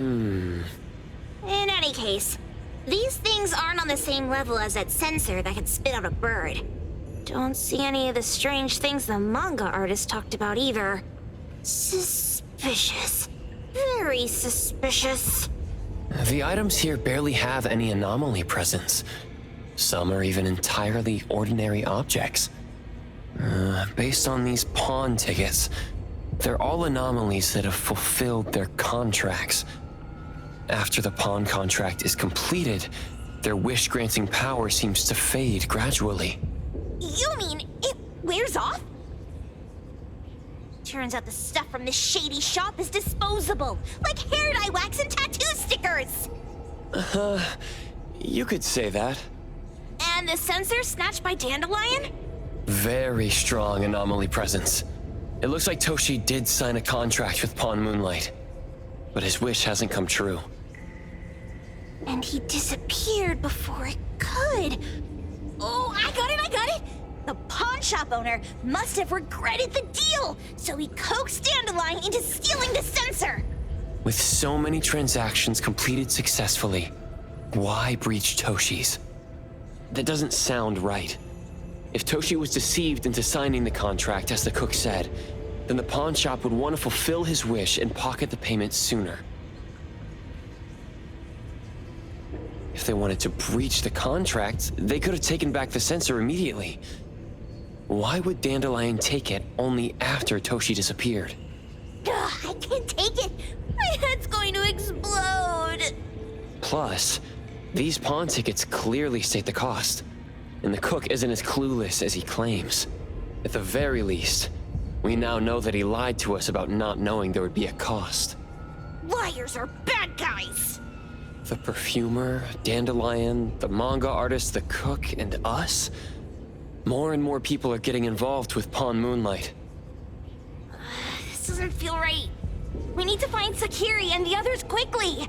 In any case, these things aren't on the same level as that sensor that could spit out a bird. Don't see any of the strange things the manga artist talked about either. Suspicious. Very suspicious. The items here barely have any anomaly presence. Some are even entirely ordinary objects. Based on these pawn tickets, they're all anomalies that have fulfilled their contracts. After the pawn contract is completed, their wish-granting power seems to fade gradually. You mean it wears off? Turns out the stuff from this shady shop is disposable, like hair dye wax and tattoo stickers! You could say that. And the sensor snatched by Dandelion? Very strong anomaly presence. It looks like Toshi did sign a contract with Pawn Moonlight, but his wish hasn't come true. And he disappeared before it could. Oh, I got it! The pawn shop owner must have regretted the deal, so he coaxed Dandelion into stealing the sensor. With so many transactions completed successfully, why breach Toshi's? That doesn't sound right. If Toshi was deceived into signing the contract, as the cook said, then the pawn shop would want to fulfill his wish and pocket the payment sooner. If they wanted to breach the contract, they could have taken back the sensor immediately. Why would Dandelion take it only after Toshi disappeared? Ugh, I can't take it! My head's going to explode! Plus, these pawn tickets clearly state the cost, and the cook isn't as clueless as he claims. At the very least, we now know that he lied to us about not knowing there would be a cost. Liars are bad guys! The perfumer, Dandelion, the manga artist, the cook, and us? More and more people are getting involved with Pawn Moonlight. This doesn't feel right. We need to find Sakiri and the others quickly!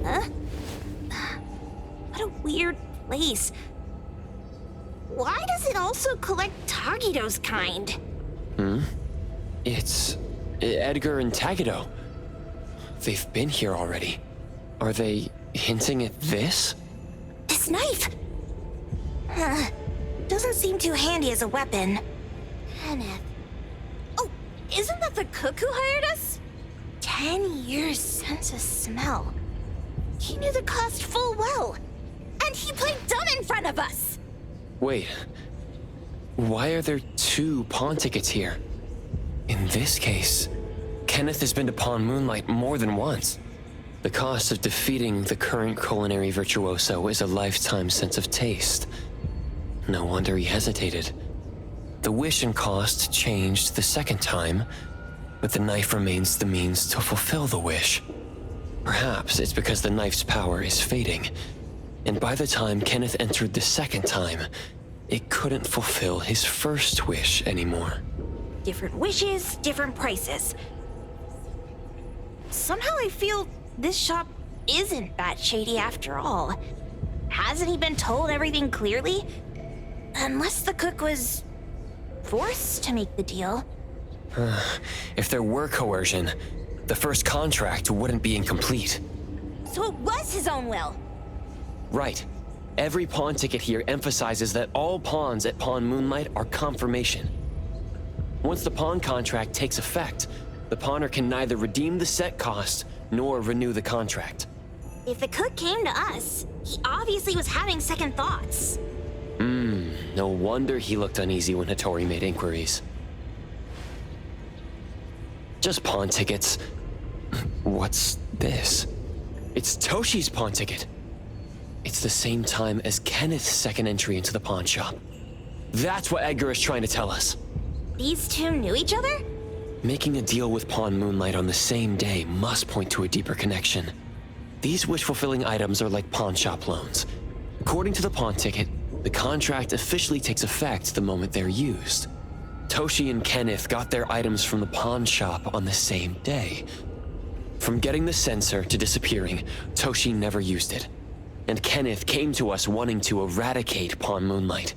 Huh? What a weird place. Why does it also collect Tagido's kind? It's Edgar and Tagido. They've been here already. Are they hinting at this? This knife! Doesn't seem too handy as a weapon. Kenneth. Oh, isn't that the cook who hired us? 10 years sense of smell. He knew the cost full well. And he played dumb in front of us! Wait. Why are there two pawn tickets here? In this case, Kenneth has been to Pawn Moonlight more than once. The cost of defeating the current culinary virtuoso is a lifetime sense of taste. No wonder he hesitated. The wish and cost changed the second time, but the knife remains the means to fulfill the wish. Perhaps it's because the knife's power is fading, and by the time Kenneth entered the second time, it couldn't fulfill his first wish anymore. Different wishes, different prices. Somehow I feel this shop isn't that shady after all. Hasn't he been told everything clearly? Unless the cook was forced to make the deal. If there were coercion, the first contract wouldn't be incomplete. So it was his own will. Right. Every pawn ticket here emphasizes that all pawns at Pawn Moonlight are confirmation. Once the pawn contract takes effect, the pawner can neither redeem the set cost nor renew the contract. If the cook came to us, he obviously was having second thoughts. No wonder he looked uneasy when Hattori made inquiries. Just pawn tickets. What's this? It's Toshi's pawn ticket. It's the same time as Kenneth's second entry into the pawn shop. That's what Edgar is trying to tell us. These two knew each other? Making a deal with Pawn Moonlight on the same day must point to a deeper connection. These wish-fulfilling items are like pawn shop loans. According to the pawn ticket, the contract officially takes effect the moment they're used. Toshi and Kenneth got their items from the pawn shop on the same day, From getting the sensor to disappearing, Toshi never used it. And Kenneth came to us wanting to eradicate Pawn Moonlight.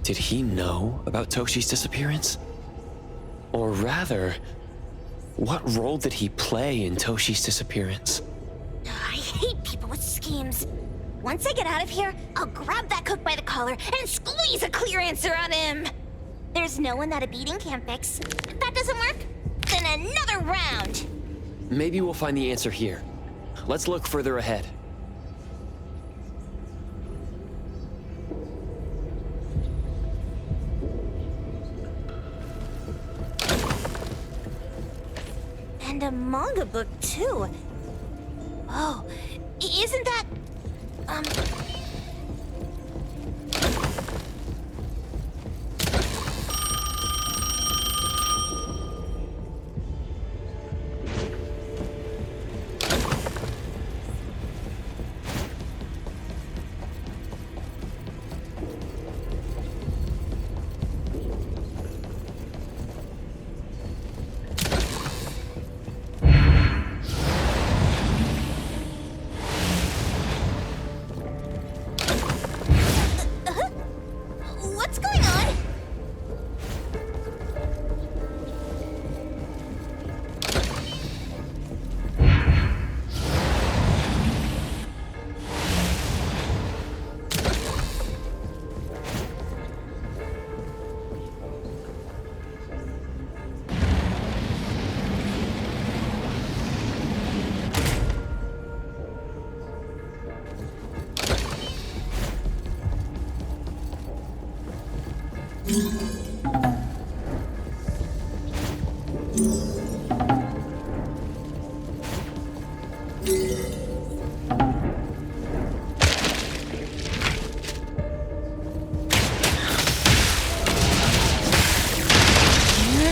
Did he know about Toshi's disappearance? Or rather, what role did he play in Toshi's disappearance? I hate people with schemes. Once I get out of here, I'll grab that cook by the collar and squeeze a clear answer on him. There's no one that a beating can't fix. If that doesn't work, then another round. Maybe we'll find the answer here. Let's look further ahead. And a manga book, too. Oh, isn't that... What's going on?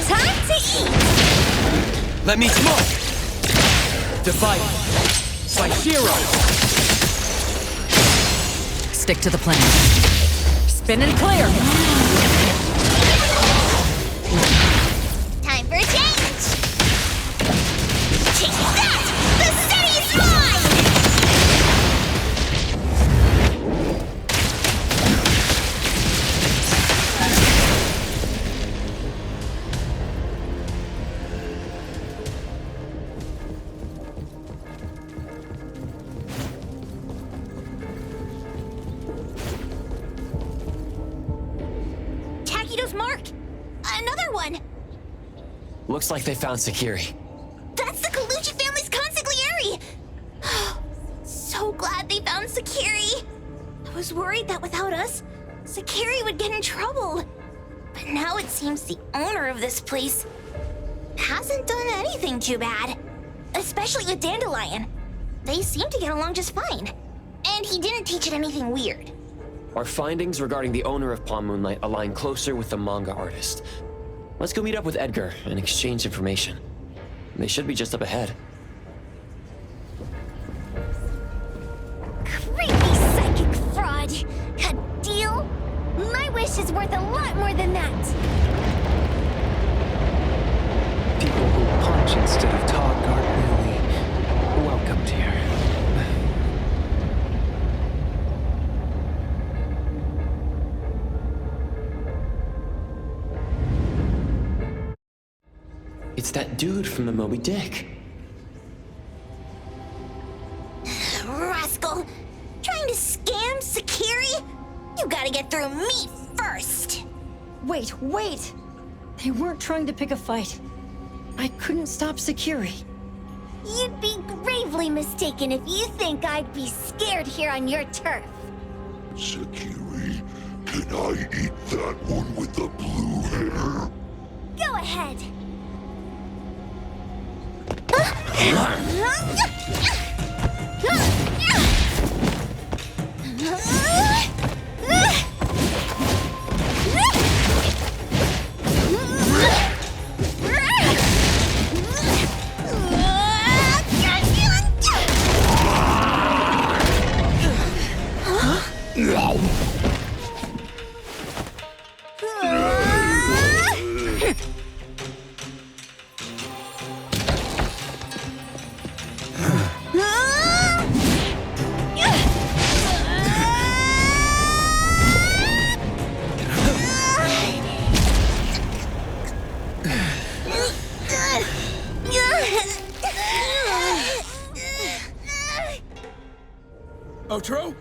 Time to eat! Let me smoke! Divide by Shiro! Stick to the plan. Spin and clear! Time for a change! Take that! The city's mine! Takido's mark! Another one! Looks like they found Sakiri. That's the Kaluchi family's consigliere! So glad they found Sakiri! I was worried that without us, Sakiri would get in trouble. But now it seems the owner of this place hasn't done anything too bad. Especially with Dandelion. They seem to get along just fine. And he didn't teach it anything weird. Our findings regarding the owner of Pawn Moonlight align closer with the manga artist. Let's go meet up with Edgar and exchange information. They should be just up ahead. Creepy psychic fraud! A deal? My wish is worth a lot more than that! People who punch instead of talk aren't really welcomed here. It's that dude from the Moby Dick. Rascal! Trying to scam Sakiri? You gotta get through me first! Wait! They weren't trying to pick a fight. I couldn't stop Sakiri. You'd be gravely mistaken if you think I'd be scared here on your turf. Sakiri, can I eat that one with the blue hair? Go ahead! Otro?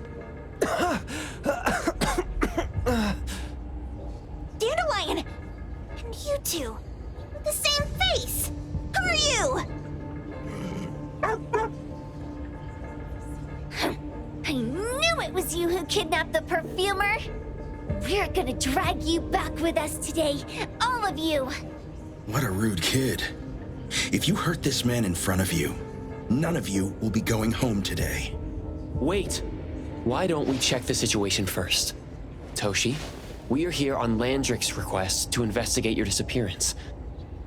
Dandelion! And you two, with the same face! Who are you? I knew it was you who kidnapped the perfumer! We're gonna drag you back with us today, all of you! What a rude kid. If you hurt this man in front of you, none of you will be going home today. Wait! Why don't we check the situation first? Toshi, we are here on Landrick's request to investigate your disappearance.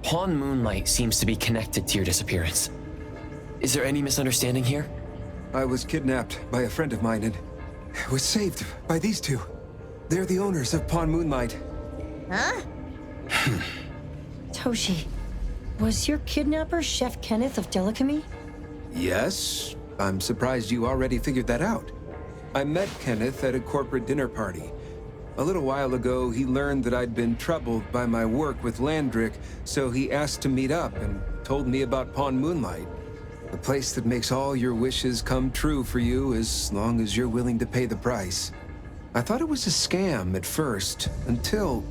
Pawn Moonlight seems to be connected to your disappearance. Is there any misunderstanding here? I was kidnapped by a friend of mine and was saved by these two. They're the owners of Pawn Moonlight. Huh? Toshi, was your kidnapper Chef Kenneth of Delicamy? Yes? I'm surprised you already figured that out. I met Kenneth at a corporate dinner party. A little while ago, he learned that I'd been troubled by my work with Landrick, so he asked to meet up and told me about Pawn Moonlight. A place that makes all your wishes come true for you as long as you're willing to pay the price. I thought it was a scam at first, until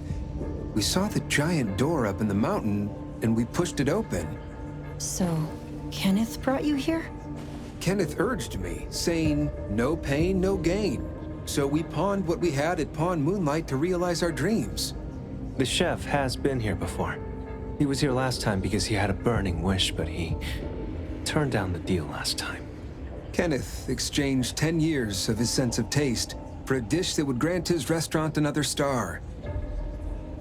we saw the giant door up in the mountain and we pushed it open. So, Kenneth brought you here? Kenneth urged me, saying, no pain, no gain. So we pawned what we had at Pawn Moonlight to realize our dreams. The chef has been here before. He was here last time because he had a burning wish, but he turned down the deal last time. Kenneth exchanged 10 years of his sense of taste for a dish that would grant his restaurant another star.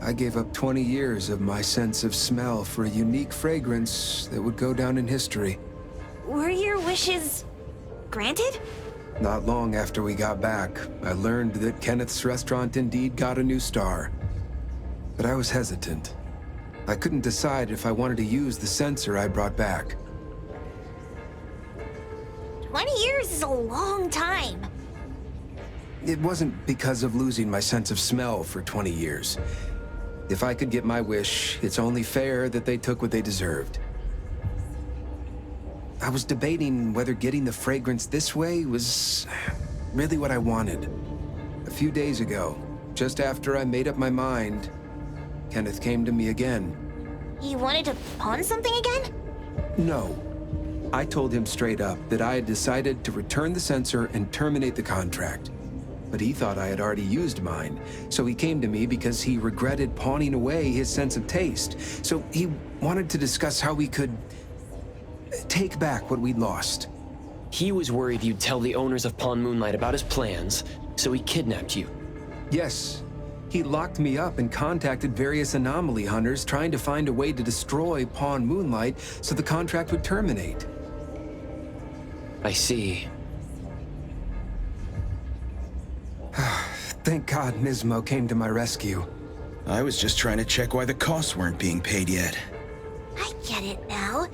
I gave up 20 years of my sense of smell for a unique fragrance that would go down in history. Were your wishes granted? Not long after we got back, I learned that Kenneth's restaurant indeed got a new star. But I was hesitant. I couldn't decide if I wanted to use the sensor I brought back. 20 years is a long time. It wasn't because of losing my sense of smell for 20 years. If I could get my wish, it's only fair that they took what they deserved. I was debating whether getting the fragrance this way was really what I wanted. A few days ago, just after I made up my mind, Kenneth came to me again. You wanted to pawn something again? No. I told him straight up that I had decided to return the sensor and terminate the contract. But he thought I had already used mine, so he came to me because he regretted pawning away his sense of taste. So he wanted to discuss how we could take back what we'd lost. He was worried you'd tell the owners of Pawn Moonlight about his plans, so he kidnapped you. Yes. He locked me up and contacted various anomaly hunters trying to find a way to destroy Pawn Moonlight so the contract would terminate. I see. Thank God Nismo came to my rescue. I was just trying to check why the costs weren't being paid yet. I get it now.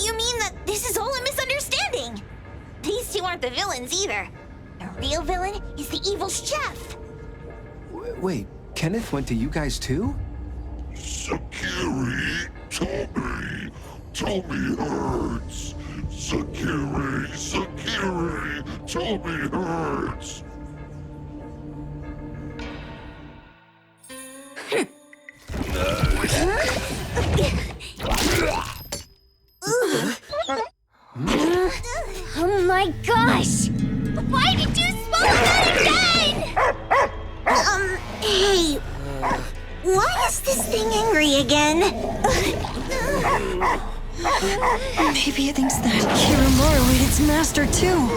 You mean that this is all a misunderstanding? These two aren't the villains either. The real villain is the evil chef. Wait, Kenneth went to you guys too? Sakiri, Tommy hurts. Sakiri, Tommy hurts. Oh my gosh! Why did you swallow that again? Hey, why is this thing angry again? Maybe it thinks that Kiramura ate its master too.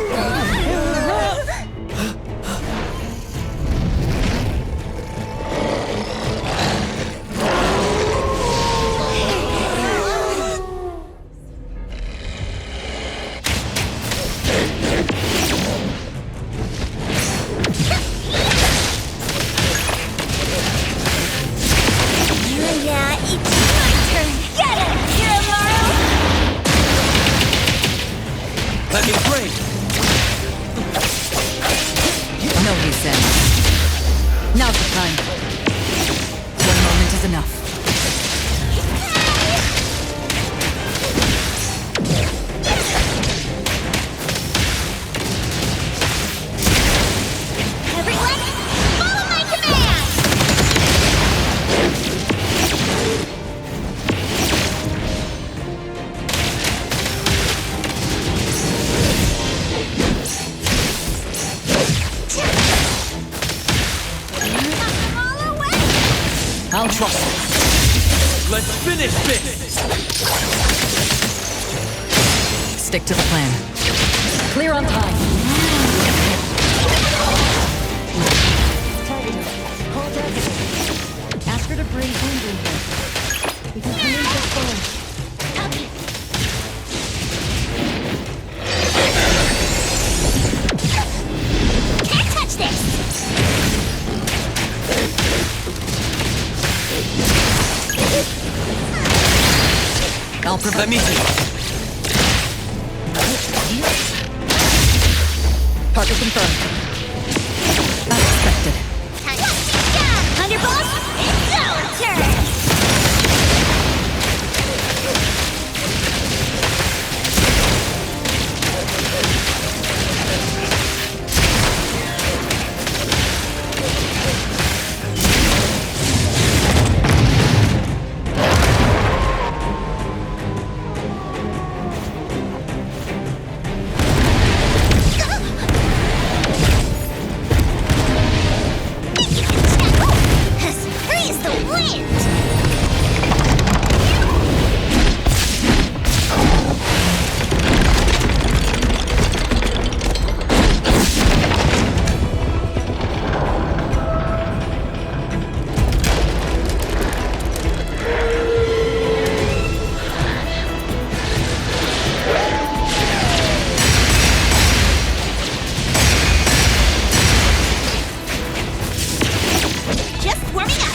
Yeah, it's my turn. Get him, Kiramura! Let me break! No, he said. Now's the time. One moment is enough. Trust me. Let's finish this! Stick to the plan. Clear on time. Ask her to bring Andrew here. We can come in just fine. Copy. Can't touch this! I'll Let me see. Target confirmed. As expected. Time to down! Thunderbolt, it's our turn! As free as the wind! Just warming up!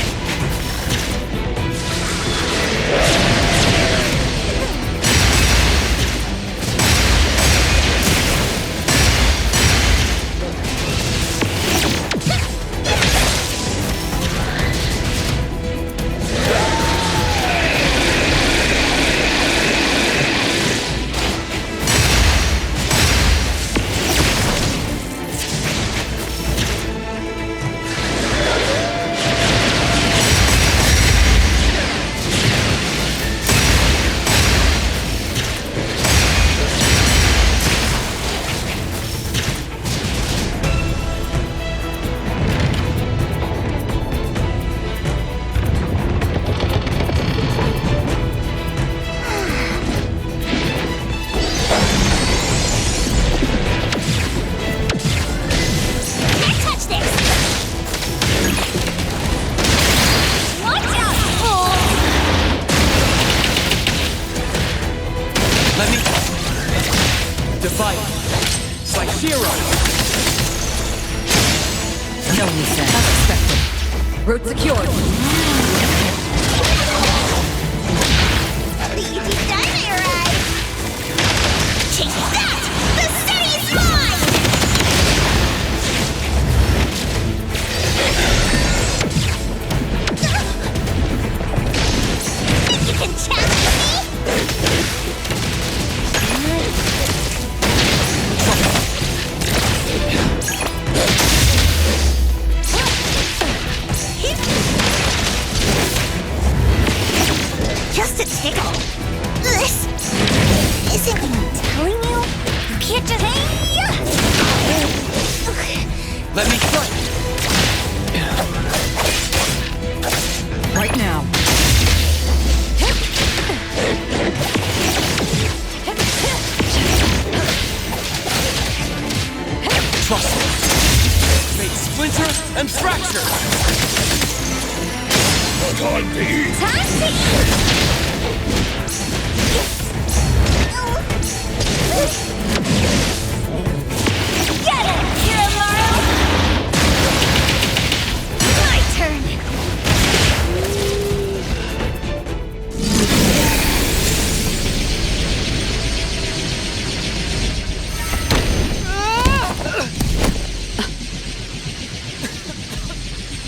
Can't touch this! Watch out, fool! Let me... Divide. By Shiro! No reset. As expected. Route secured. The easy dynamite ride! Take that! The city's mine! You can challenge me? Just a tickle. This isn't what I'm telling you. You can't just... Let me strike! Right now. Trust me. Make splinter and fracture! Time to eat. Time to get it, Kiramaru! My turn!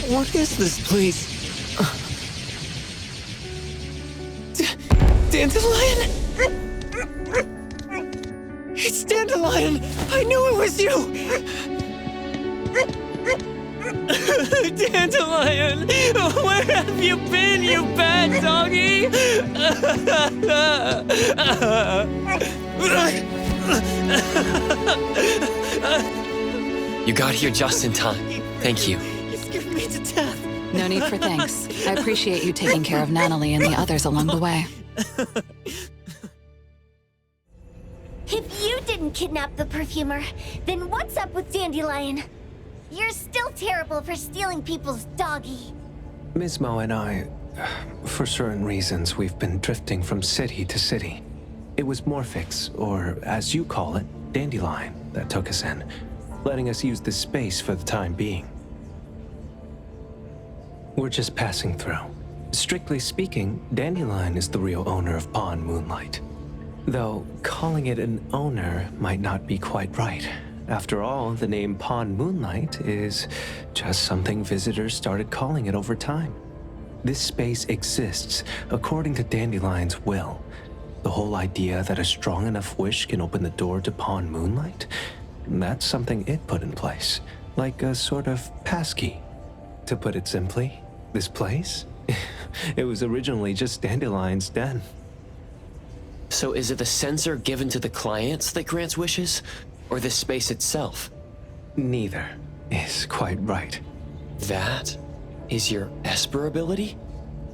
What is this place? Dandelion? It's Dandelion! I knew it was you! Dandelion! Where have you been, you bad doggy? You got here just in time. Thank you. You scared me to death. No need for thanks. I appreciate you taking care of Natalie and the others along the way. If you didn't kidnap the perfumer, then what's up with Dandelion? You're still terrible for stealing people's doggy. Ms. Mo and I, for certain reasons, we've been drifting from city to city. It was Morphix, or as you call it, Dandelion, that took us in, letting us use this space for the time being. We're just passing through. Strictly speaking, Dandelion is the real owner of Pawn Moonlight. Though calling it an owner might not be quite right. After all, the name Pawn Moonlight is just something visitors started calling it over time. This space exists according to Dandelion's will. The whole idea that a strong enough wish can open the door to Pawn Moonlight, that's something it put in place, like a sort of passkey. To put it simply, this place? It was originally just Dandelion's den. So is it the sensor given to the clients that grants wishes, or the space itself? Neither is quite right. That is your Esper ability?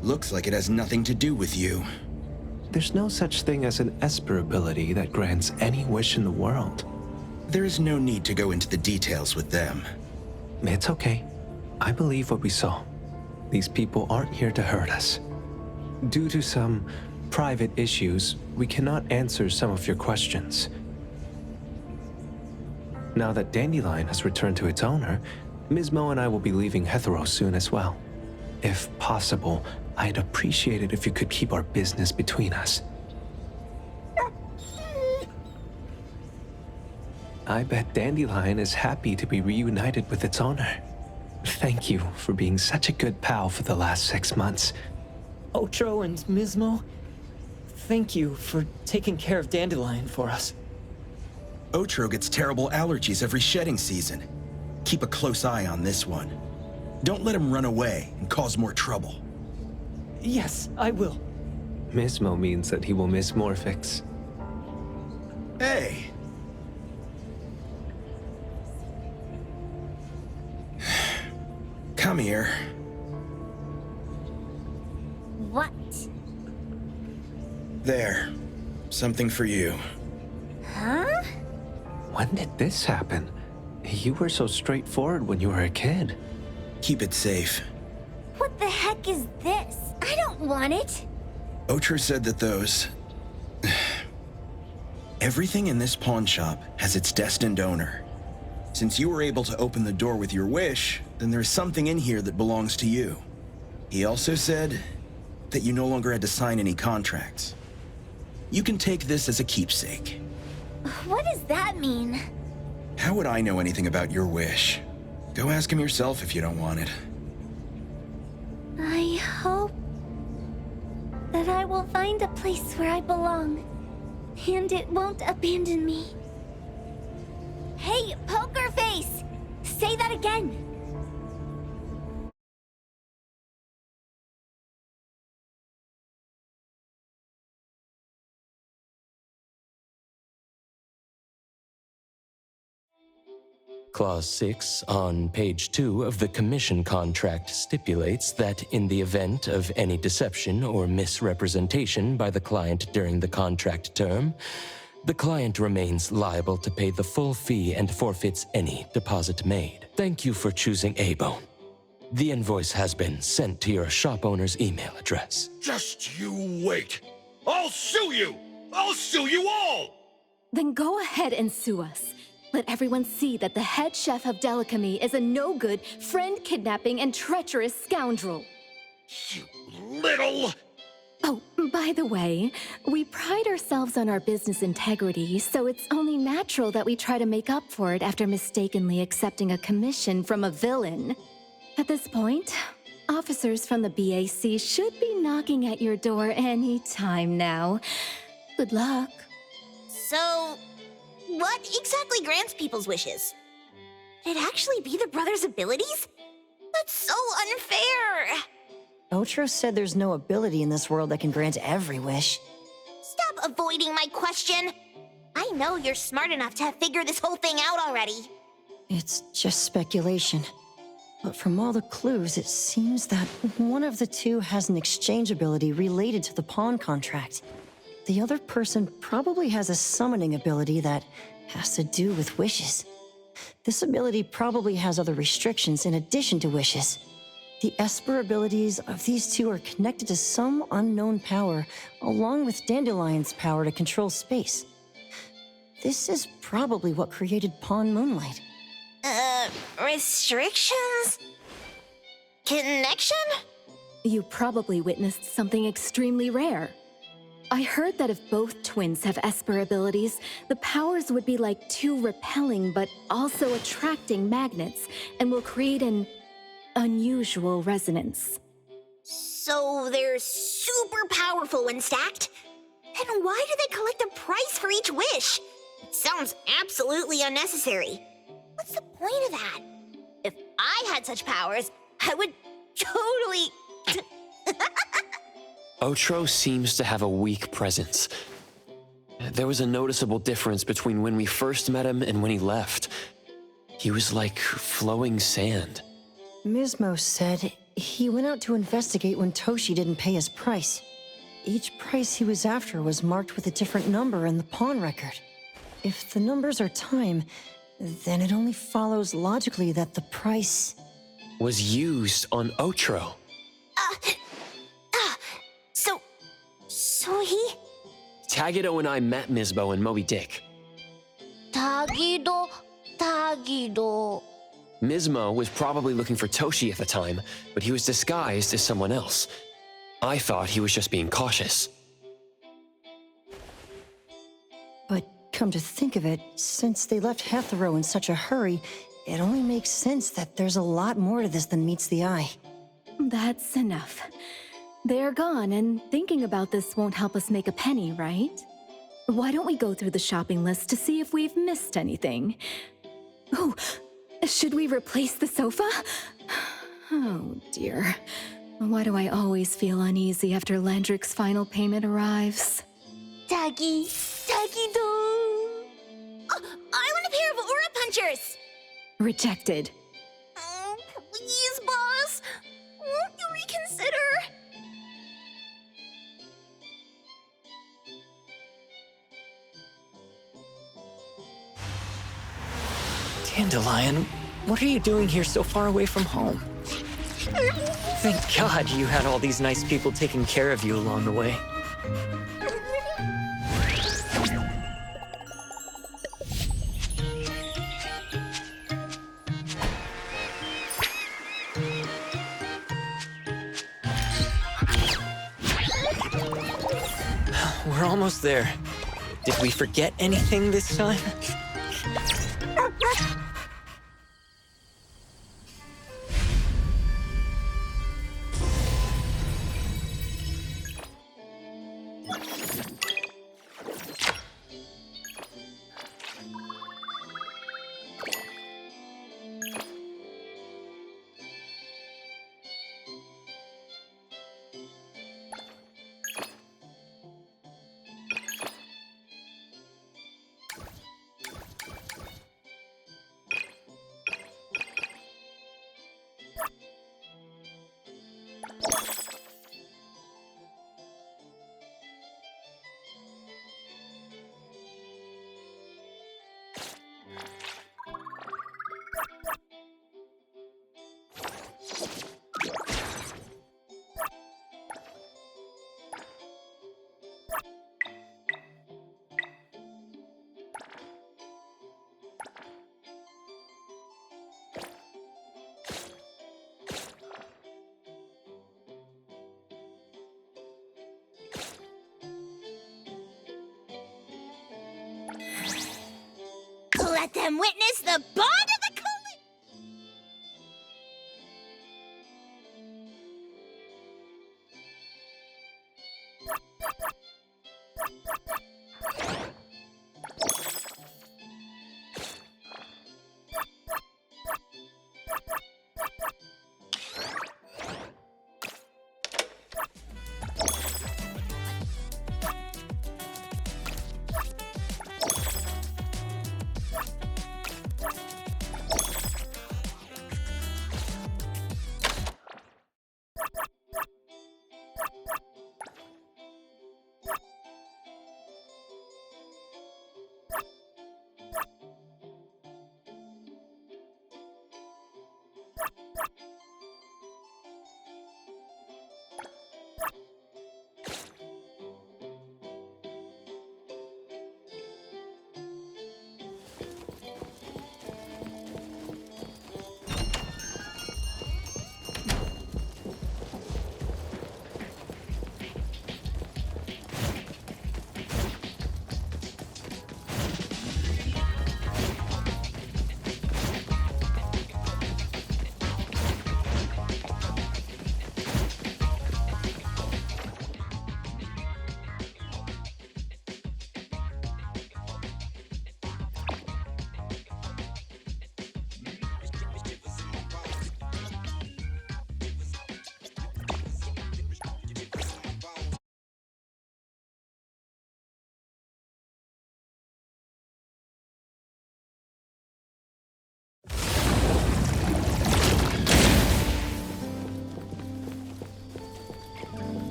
Looks like it has nothing to do with you. There's no such thing as an Esper ability that grants any wish in the world. There is no need to go into the details with them. It's okay. I believe what we saw. These people aren't here to hurt us. Due to some private issues, we cannot answer some of your questions. Now that Dandelion has returned to its owner, Ms. Mo and I will be leaving Hetero soon as well. If possible, I'd appreciate it if you could keep our business between us. I bet Dandelion is happy to be reunited with its owner. Thank you for being such a good pal for the last 6 months. Otro and Mismo, thank you for taking care of Dandelion for us. Otro gets terrible allergies every shedding season. Keep a close eye on this one. Don't let him run away and cause more trouble. Yes, I will. Mismo means that he will miss Morphix. Hey! Come here. What? There. Something for you. Huh? When did this happen? You were so straightforward when you were a kid. Keep it safe. What the heck is this? I don't want it. Otro said that those... Everything in this pawn shop has its destined owner. Since you were able to open the door with your wish, then there's something in here that belongs to you. He also said that you no longer had to sign any contracts. You can take this as a keepsake. What does that mean? How would I know anything about your wish? Go ask him yourself if you don't want it. I hope that I will find a place where I belong, and it won't abandon me. Hey, Poker Face! Say that again! Clause 6 on page 2 of the commission contract stipulates that in the event of any deception or misrepresentation by the client during the contract term, the client remains liable to pay the full fee and forfeits any deposit made. Thank you for choosing A-Bone. The invoice has been sent to your shop owner's email address. Just you wait. I'll sue you! I'll sue you all! Then go ahead and sue us. Let everyone see that the head chef of Delicamy is a no-good, friend-kidnapping, and treacherous scoundrel. You little... Oh, by the way, we pride ourselves on our business integrity, so it's only natural that we try to make up for it after mistakenly accepting a commission from a villain. At this point, officers from the BAC should be knocking at your door any time now. Good luck. So, what exactly grants people's wishes? Could it actually be the brothers' abilities? That's so unfair! Otro said there's no ability in this world that can grant every wish. Stop avoiding my question! I know you're smart enough to have figured this whole thing out already. It's just speculation. But from all the clues, it seems that one of the two has an exchange ability related to the pawn contract. The other person probably has a summoning ability that has to do with wishes. This ability probably has other restrictions in addition to wishes. The Esper abilities of these two are connected to some unknown power, along with Dandelion's power to control space. This is probably what created Pawn Moonlight. Restrictions? Connection? You probably witnessed something extremely rare. I heard that if both twins have Esper abilities, the powers would be like two repelling but also attracting magnets and will create an unusual resonance. So they're super powerful when stacked? Then why do they collect a price for each wish? It sounds absolutely unnecessary. What's the point of that? If I had such powers, I would totally... Otro seems to have a weak presence. There was a noticeable difference between when we first met him and when he left. He was like flowing sand. Mismo said he went out to investigate when Toshi didn't pay his price. Each price he was after was marked with a different number in the pawn record. If the numbers are time, then it only follows logically that the price... was used on Otro. So he... Tagido and I met Misbo and Moby Dick. Tagido... Mismo was probably looking for Toshi at the time, but he was disguised as someone else. I thought he was just being cautious. But come to think of it, since they left Hetero in such a hurry, it only makes sense that there's a lot more to this than meets the eye. That's enough. They're gone, and thinking about this won't help us make a penny, right? Why don't we go through the shopping list to see if we've missed anything? Oh, should we replace the sofa? Oh dear. Why do I always feel uneasy after Landrick's final payment arrives? Tagido... Oh, I want a pair of aura punchers! Rejected. Oh, please, boss. Won't you reconsider? Dandelion, what are you doing here so far away from home? Thank God you had all these nice people taking care of you along the way. We're almost there. Did we forget anything this time? Let them witness the bond of the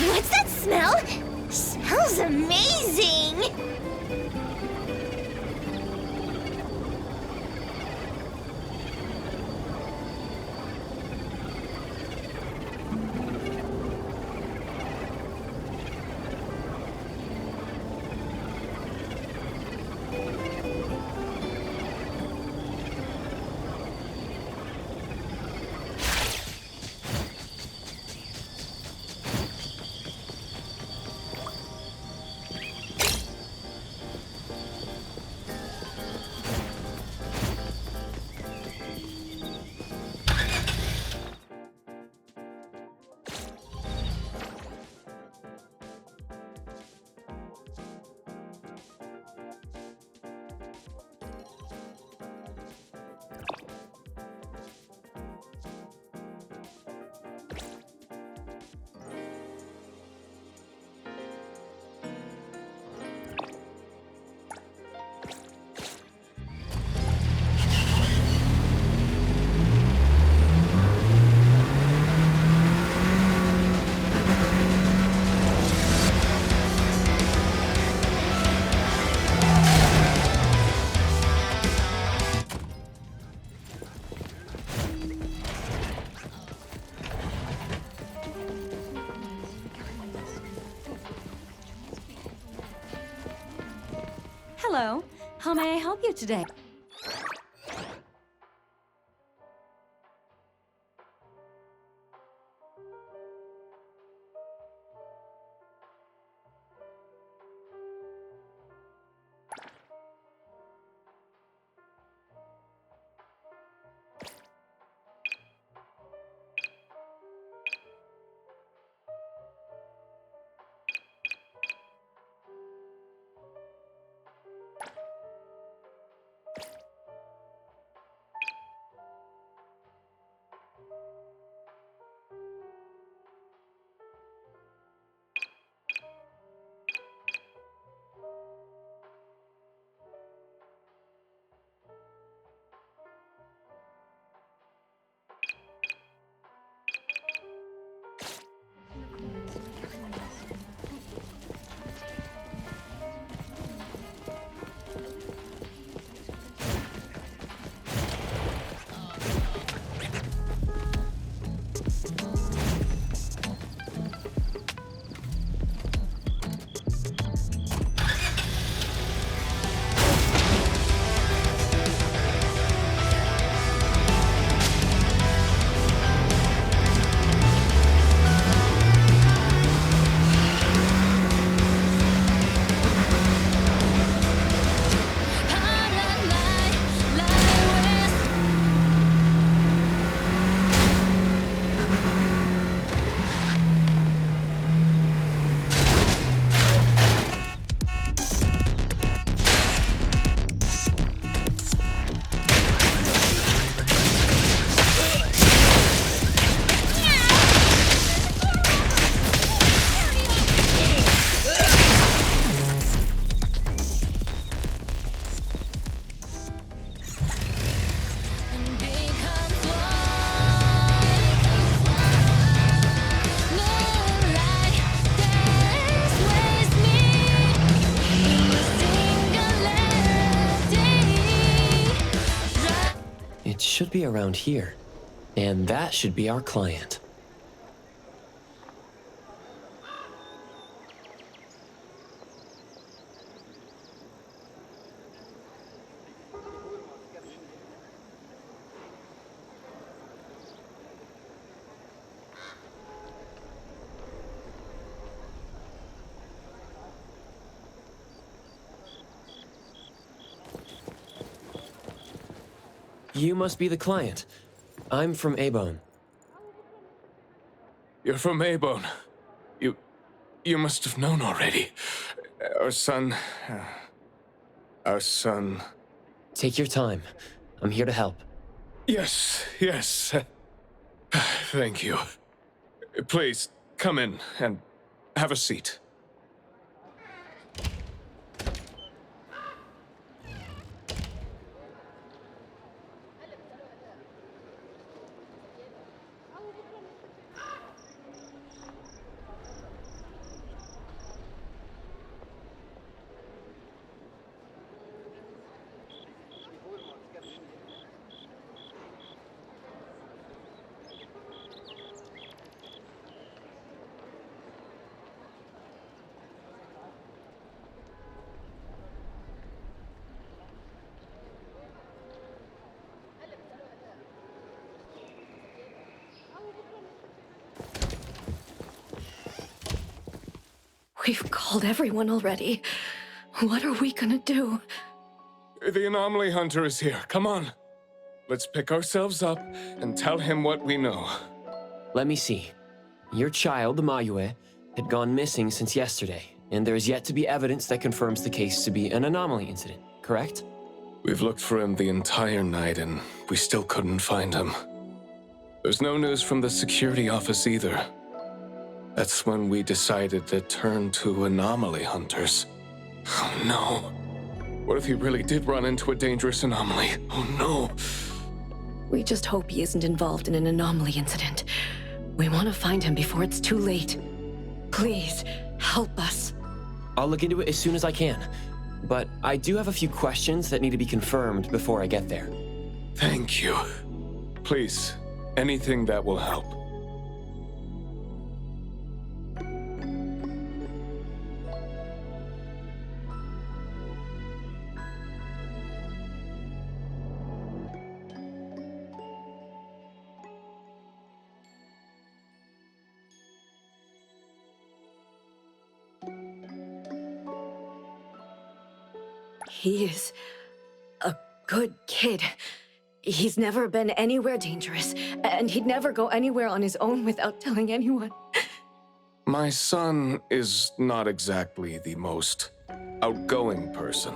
What's that smell? Smells amazing! Hello. How may I help you today? should be around here. And that should be our client. You must be the client. I'm from Abone. You're from Abone. You must have known already. Our son... Our son... Take your time. I'm here to help. Yes. Thank you. Please, come in and have a seat. We've called everyone already. What are we gonna do? The anomaly hunter is here. Come on. Let's pick ourselves up and tell him what we know. Let me see. Your child, Mayue, had gone missing since yesterday, and there is yet to be evidence that confirms the case to be an anomaly incident, correct? We've looked for him the entire night, and we still couldn't find him. There's no news from the security office either. That's when we decided to turn to anomaly hunters. Oh no. What if he really did run into a dangerous anomaly? Oh no. We just hope he isn't involved in an anomaly incident. We want to find him before it's too late. Please, help us. I'll look into it as soon as I can. But I do have a few questions that need to be confirmed before I get there. Thank you. Please, anything that will help. He is a good kid. He's never been anywhere dangerous, and he'd never go anywhere on his own without telling anyone. My son is not exactly the most outgoing person.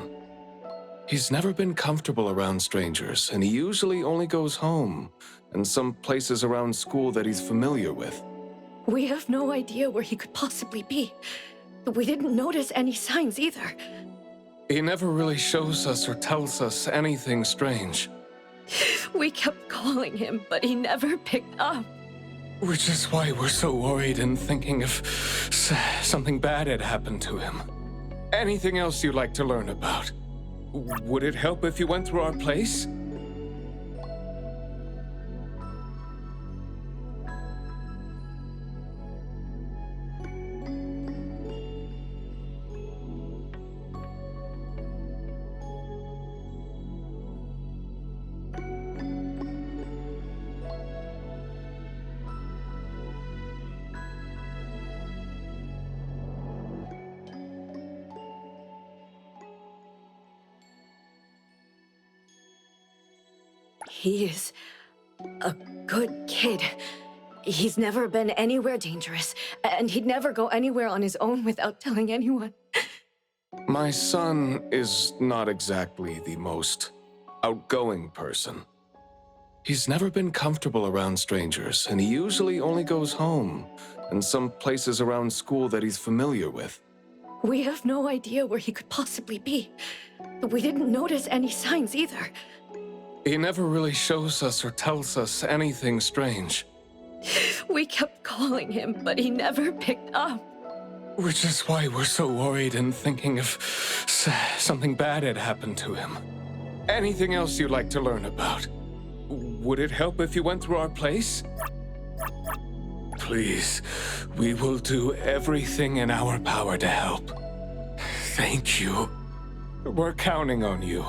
He's never been comfortable around strangers, and he usually only goes home and some places around school that he's familiar with. We have no idea where he could possibly be. We didn't notice any signs either. He never really shows us or tells us anything strange. We kept calling him, but he never picked up. Which is why we're so worried and thinking if something bad had happened to him. Anything else you'd like to learn about? Would it help if you went through our place? He is a good kid. He's never been anywhere dangerous, and he'd never go anywhere on his own without telling anyone. My son is not exactly the most outgoing person. He's never been comfortable around strangers, and he usually only goes home and some places around school that he's familiar with. We have no idea where he could possibly be. We didn't notice any signs either. He never really shows us or tells us anything strange. We kept calling him, but he never picked up. Which is why we're so worried and thinking if something bad had happened to him. Anything else you'd like to learn about? would it help if you went through our place? Please, we will do everything in our power to help. Thank you. We're counting on you.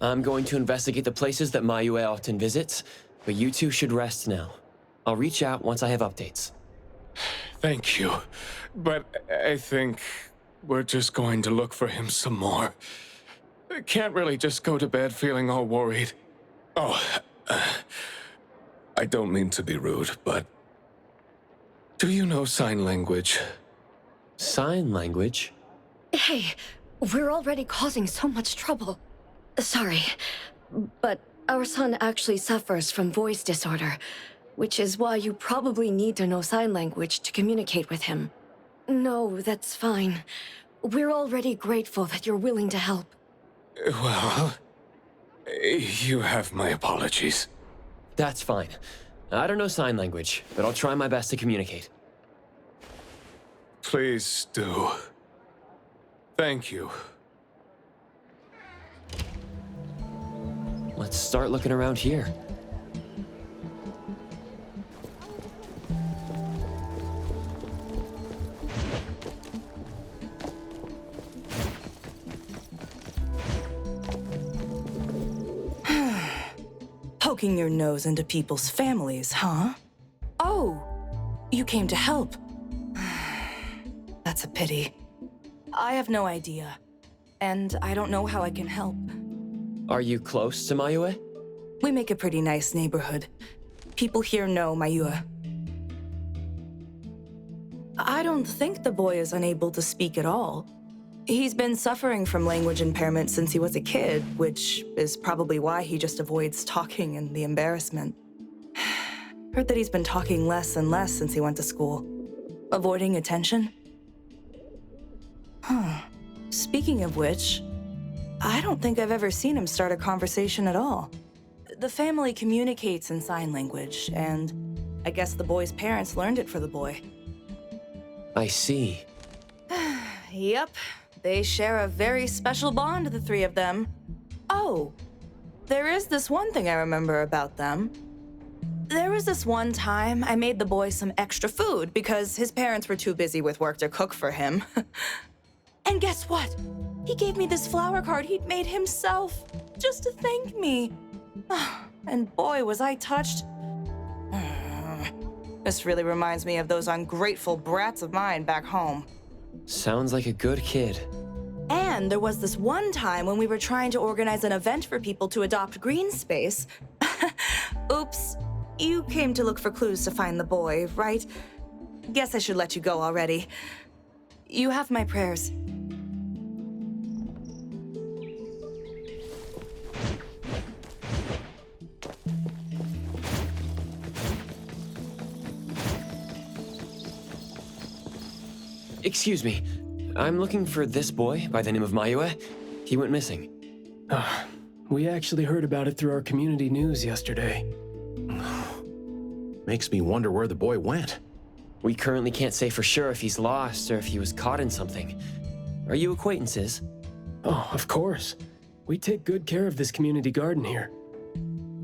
I'm going to investigate the places that Mayue often visits, but you two should rest now. I'll reach out once I have updates. Thank you. But I think we're just going to look for him some more. I can't really just go to bed feeling all worried. Oh, I don't mean to be rude, but do you know sign language? Sign language? Hey, we're already causing so much trouble. Sorry, but our son actually suffers from voice disorder, which is why you probably need to know sign language to communicate with him. No, that's fine. We're already grateful that you're willing to help. Well, you have my apologies. That's fine. I don't know sign language, but I'll try my best to communicate. Please do. Thank you. Let's start looking around here. Poking your nose into people's families, huh? Oh, you came to help. That's a pity. I have no idea, and I don't know how I can help. Are you close to Mayue? We make a pretty nice neighborhood. People here know Mayue. I don't think the boy is unable to speak at all. He's been suffering from language impairment since he was a kid, which is probably why he just avoids talking and the embarrassment. Heard that he's been talking less and less since he went to school. Avoiding attention? Huh. Speaking of which, I don't think I've ever seen him start a conversation at all. The family communicates in sign language, and I guess the boy's parents learned it for the boy. I see. Yep, they share a very special bond, the three of them. Oh, there is this one thing I remember about them. There was this one time I made the boy some extra food because his parents were too busy with work to cook for him. And guess what? He gave me this flower card he'd made himself, just to thank me. And boy, was I touched. This really reminds me of those ungrateful brats of mine back home. Sounds like a good kid. And there was this one time when we were trying to organize an event for people to adopt green space. Oops, you came to look for clues to find the boy, right? Guess I should let you go already. You have my prayers. Excuse me. I'm looking for this boy by the name of Mayue. He went missing. We actually heard about it through our community news yesterday. Makes me wonder where the boy went. We currently can't say for sure if he's lost or if he was caught in something. Are you acquaintances? Oh, of course. We take good care of this community garden here.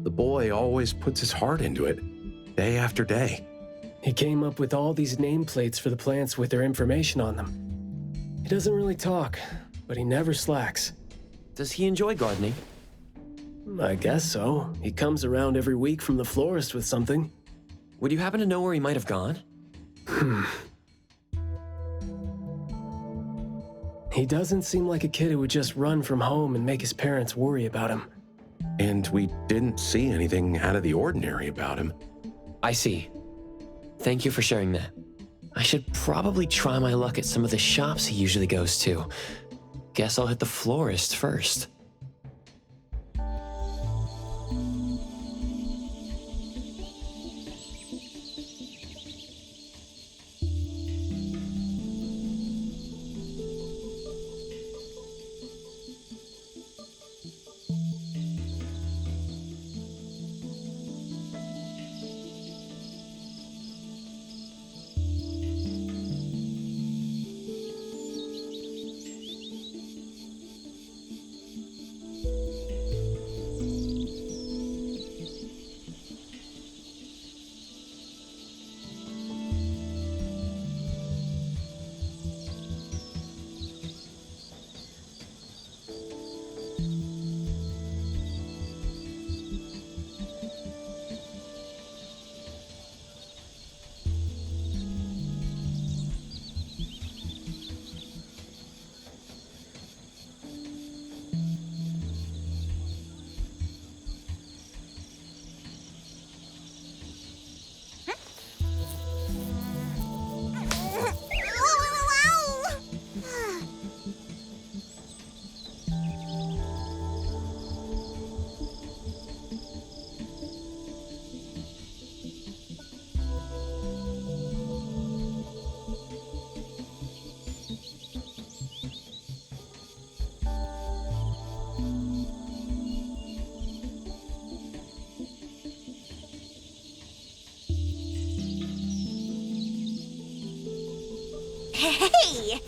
The boy always puts his heart into it, day after day. He came up with all these nameplates for the plants with their information on them. He doesn't really talk, but he never slacks. Does he enjoy gardening? I guess so. He comes around every week from the florist with something. Would you happen to know where he might have gone? He doesn't seem like a kid who would just run from home and make his parents worry about him. And we didn't see anything out of the ordinary about him. I see. Thank you for sharing that. I should probably try my luck at some of the shops he usually goes to. Guess I'll hit the florist first. Hey!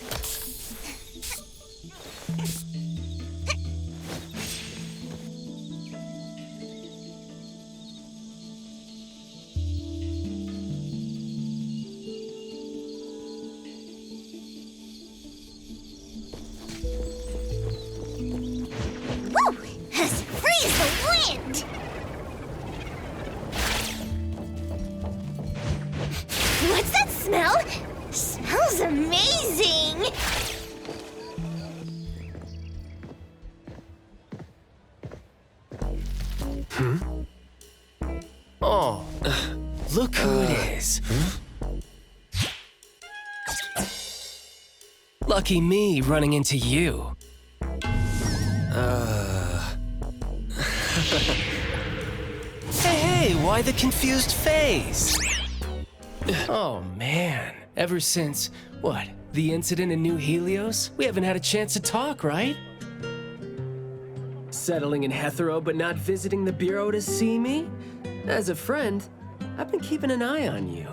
Woo! As free as the wind! What's that smell? Smells amazing! Oh, look who it is. Lucky me running into you. Hey, why the confused face? Oh man, ever since, what, the incident in New Helios? We haven't had a chance to talk, right? Settling in Hetero but not visiting the Bureau to see me? As a friend, I've been keeping an eye on you.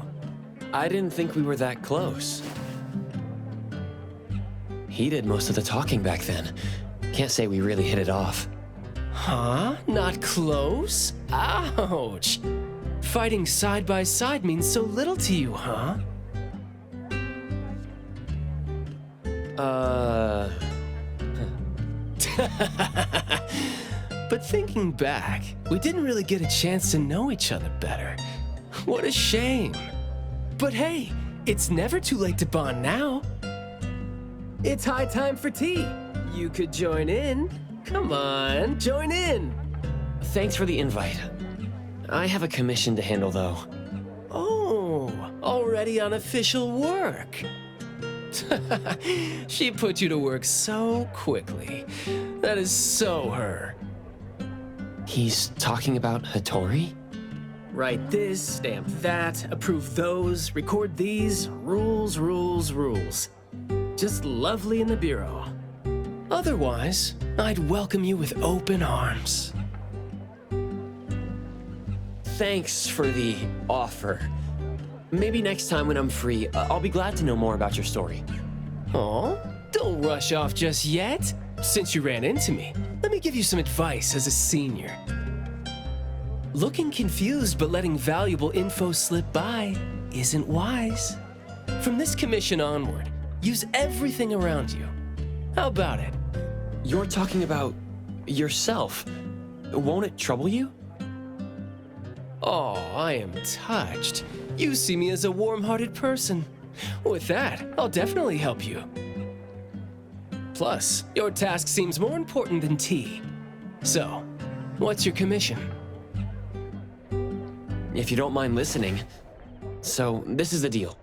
I didn't think we were that close. He did most of the talking back then. Can't say we really hit it off. Huh? Not close? Ouch! Fighting side by side means so little to you, huh? But thinking back, we didn't really get a chance to know each other better. What a shame. But hey, it's never too late to bond now. It's high time for tea. You could join in. Come on, join in. Thanks for the invite. I have a commission to handle, though. Oh, already on official work. She put you to work so quickly. That is so her. He's talking about Hattori? Write this, stamp that, approve those, record these, rules, rules, rules. Just lovely in the Bureau. Otherwise, I'd welcome you with open arms. Thanks for the offer. Maybe next time when I'm free, I'll be glad to know more about your story. Aw, don't rush off just yet. Since you ran into me, let me give you some advice as a senior. Looking confused but letting valuable info slip by isn't wise. From this commission onward, use everything around you. How about it? You're talking about yourself. Won't it trouble you? Oh, I am touched. You see me as a warm-hearted person. With that, I'll definitely help you. Plus, your task seems more important than tea. So, what's your commission? If you don't mind listening. So, this is the deal.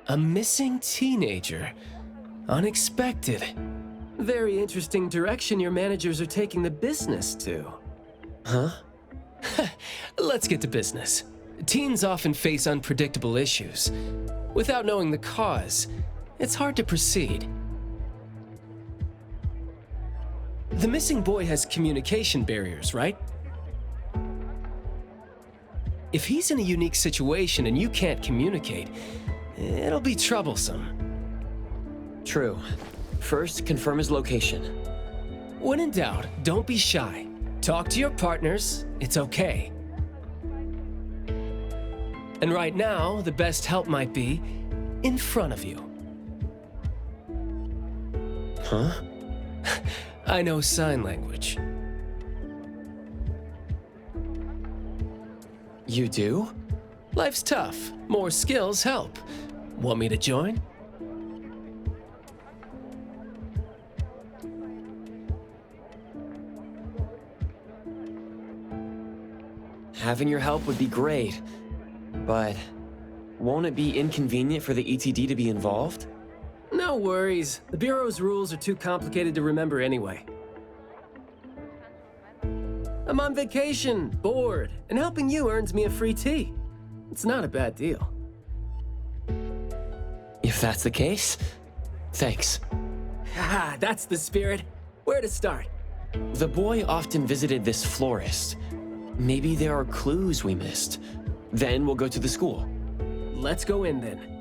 A missing teenager. Unexpected. Very interesting direction your managers are taking the business to. Huh? Let's get to business. Teens often face unpredictable issues. Without knowing the cause, it's hard to proceed. The missing boy has communication barriers, right? If he's in a unique situation and you can't communicate, it'll be troublesome. True. First, confirm his location. When in doubt, don't be shy. Talk to your partners, it's okay. And right now, the best help might be in front of you. Huh? I know sign language. You do? Life's tough. More skills help. Want me to join? Having your help would be great, but won't it be inconvenient for the ETD to be involved? No worries. The Bureau's rules are too complicated to remember anyway. I'm on vacation, bored, and helping you earns me a free tea. It's not a bad deal. If that's the case, thanks. Haha, that's the spirit. Where to start? The boy often visited this florist. Maybe there are clues we missed. Then we'll go to the school. Let's go in then.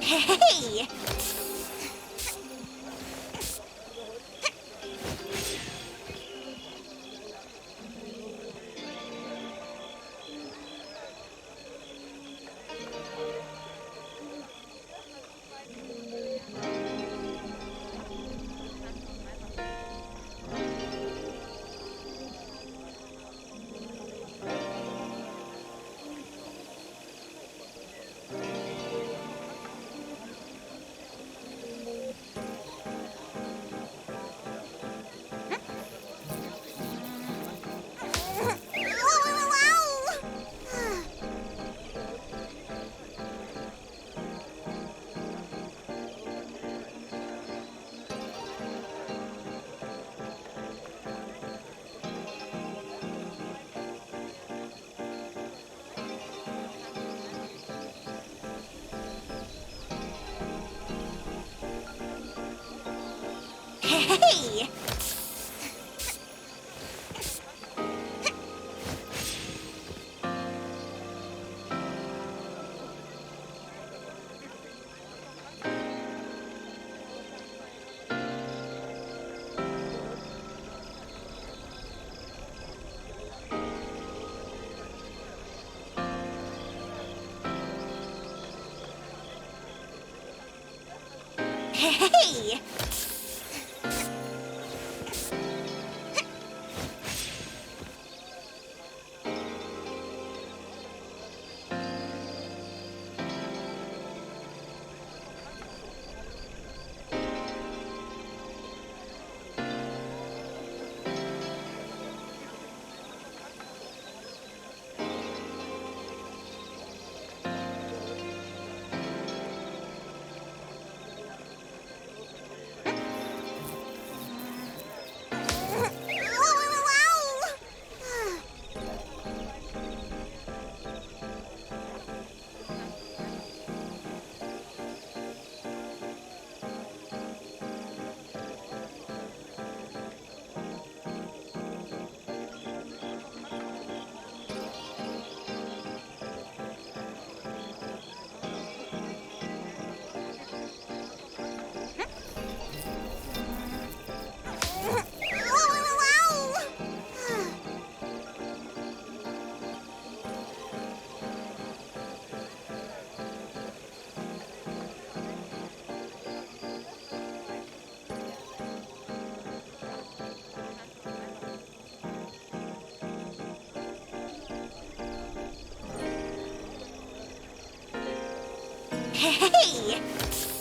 Hey! Hey! Hey! Hey!